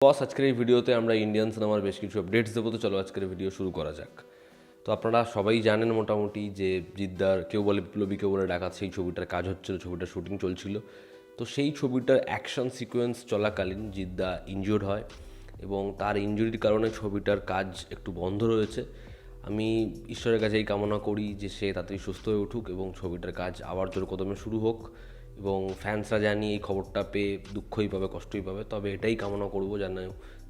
বস, আজকের এই ভিডিওতে আমরা ইন্ডিয়ান সিনেমার বেশ কিছু আপডেটস দেবো। তো চলো আজকের ভিডিও শুরু করা যাক। তো আপনারা সবাই জানেন মোটামুটি যে জিদ্দার কেউ বলে বিপ্লবী কেউ বলে ডাকাত সেই ছবিটার কাজ হচ্ছিল, ছবিটার শুটিং চলছিল। তো সেই ছবিটার অ্যাকশন সিকোয়েন্স চলাকালীন জিদ্দা ইনজিওর্ড হয় এবং তার ইনজুরির কারণে ছবিটার কাজ একটু বন্ধ রয়েছে। আমি ঈশ্বরের কাছে এই কামনা করি যে সে তাড়াতাড়ি সুস্থ হয়ে উঠুক এবং ছবিটার কাজ আবার জোর কদমে শুরু হোক। এবং ফ্যান্সরা জানি এই খবরটা পেয়ে দুঃখই পাবে, কষ্টই পাবে, তবে এটাই কামনা করবো যেন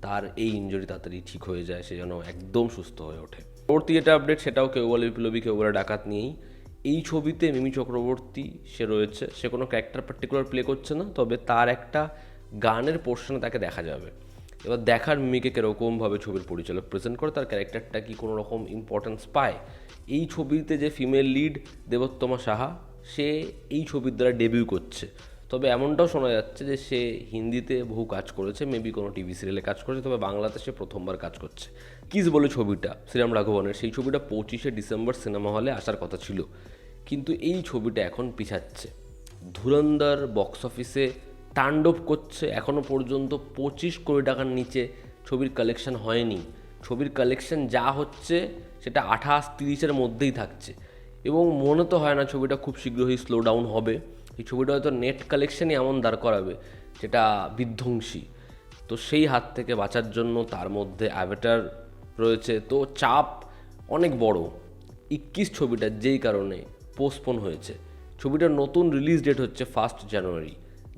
তার এই ইনজুরি তাড়াতাড়ি ঠিক হয়ে যায়, সে যেন একদম সুস্থ হয়ে ওঠে। পরবর্তী যেটা আপডেট সেটাও কেউ বলে বিপ্লবী কেউ বলে ডাকাত নিয়েই। এই ছবিতে মিমি চক্রবর্তী সে রয়েছে, সে কোনো ক্যারেক্টার পার্টিকুলার প্লে করছে না, তবে তার একটা গানের পোর্শনে তাকে দেখা যাবে। এবার দেখার মিমিকে কীরকমভাবে ছবির পরিচালক প্রেজেন্ট করে, তার ক্যারেক্টারটা কি কোনো রকম ইম্পর্টেন্স পায়। এই ছবিতে যে ফিমেল লিড দেবোত্তমা সাহা, সে এই ছবির দ্বারা ডেবিউ করছে। তবে এমনটাও শোনা যাচ্ছে যে সে হিন্দিতে বহু কাজ করেছে, মেবি কোনো টিভি সিরিয়ালে কাজ করেছে, তবে বাংলাতে সে প্রথমবার কাজ করছে। কিস বলে ছবিটা শ্রীরাম রাঘবনের, সেই ছবিটা 25শে ডিসেম্বর সিনেমা হলে আসার কথা ছিল, কিন্তু এই ছবিটা এখন পিছাচ্ছে। ধুরন্ধর বক্স অফিসে তাণ্ডব করছে, এখনও পর্যন্ত 25 কোটি টাকার নিচে ছবির কালেকশন হয়নি। ছবির কালেকশন যা হচ্ছে সেটা 28-30-এর মধ্যেই থাকছে এবং মনে তো হয় না ছবিটা খুব শীঘ্রই স্লো ডাউন হবে। এই ছবিটা হয়তো নেট কালেকশনই এমন দাঁড় করাবে যেটা বিধ্বংসী। তো সেই হাত থেকে বাঁচার জন্য তার মধ্যে অ্যাভাটার রয়েছে, তো চাপ অনেক বড়। 21 ছবিটা যেই কারণে পোস্টপোন হয়েছে। ছবিটার নতুন রিলিজ ডেট হচ্ছে 1 জানুয়ারি।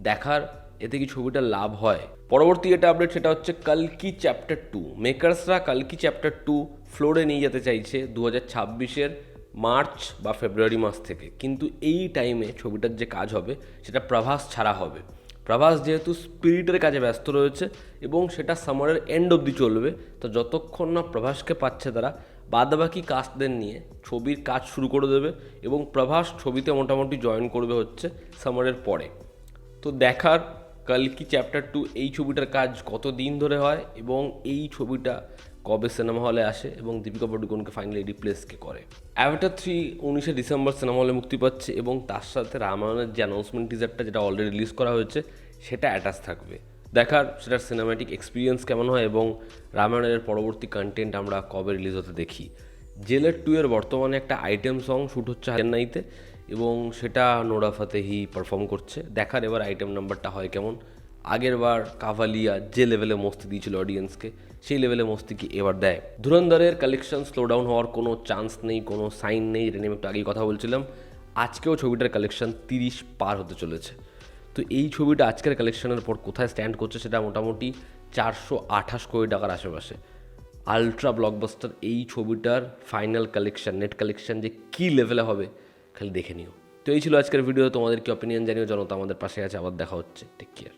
দেখার এতে কি ছবিটার লাভ হয়। পরবর্তী যেটা আপডেট সেটা হচ্ছে কালকি চ্যাপ্টার 2। মেকার্সরা কালকি চ্যাপ্টার 2 ফ্লোরে নিয়ে যেতে চাইছে 2026-এর মার্চ বা ফেব্রুয়ারি মাস থেকে, কিন্তু এই টাইমে ছবিটার যে কাজ হবে সেটা প্রভাস ছাড়া হবে। প্রভাস যেহেতু স্পিরিটের কাজে ব্যস্ত রয়েছে এবং সেটা সামারের এন্ড অবধি চলবে, তো যতক্ষণ না প্রভাসকে পাচ্ছে তারা বাদবাকি কাস্টদের নিয়ে ছবির কাজ শুরু করে দেবে এবং প্রভাস ছবিতে মোটামুটি জয়েন করবে হচ্ছে সামারের পরে। তো দেখার কালকি চ্যাপ্টার 2 এই ছবিটার কাজ কত দিন ধরে হয় এবং এই ছবিটা কবে সিনেমা হলে আসে এবং দীপিকা পাডুকোনকে ফাইনালি রিপ্লেস কে করে। অ্যাভাটার 3 19শে ডিসেম্বর সিনেমা হলে মুক্তি পাচ্ছে এবং তার সাথে রামায়ণের যে অ্যানাউন্সমেন্ট টিজারটা যেটা অলরেডি রিলিজ করা হয়েছে সেটা অ্যাটাচ থাকবে। দেখার সেটার সিনেম্যাটিক এক্সপিরিয়েন্স কেমন হয় এবং রামায়ণের পরবর্তী কন্টেন্ট আমরা কবে রিলিজ হতে দেখি। জেলের 2 এর বর্তমানে একটা আইটেম সং শ্যুট হচ্ছে চেন্নাইতে এবং সেটা নোরা ফাতেহি পারফর্ম করছে। দেখার এবার আইটেম নাম্বারটা হয় কেমন। আগের বার কাভালিয়া যে লেভেলে মস্তি দিয়েছিল অডিয়েন্সকে, সেই লেভেলে মস্তি কি এবার দেয়। ধুরন্ধরের কালেকশন স্লো ডাউন হওয়ার কোনো চান্স নেই, কোনো সাইন নেই, এটা নিয়ে একটু আগেই কথা বলছিলাম। আজকেও ছবিটার কালেকশন 30 পার হতে চলেছে। তো এই ছবিটা আজকের কালেকশনের পর কোথায় স্ট্যান্ড করছে সেটা মোটামুটি 428 কোটি টাকার আশেপাশে। আলট্রা ব্লকবাস্টার এই ছবিটার ফাইনাল কালেকশন, নেট কালেকশন যে কী লেভেলে হবে খালি দেখে নিও। তো এই ছিল আজকের ভিডিও। তোমাদের কি অপিনিয়ন জানিও, জনতা আমাদের পাশে আছে। আবার দেখা হচ্ছে, টেক কেয়ার।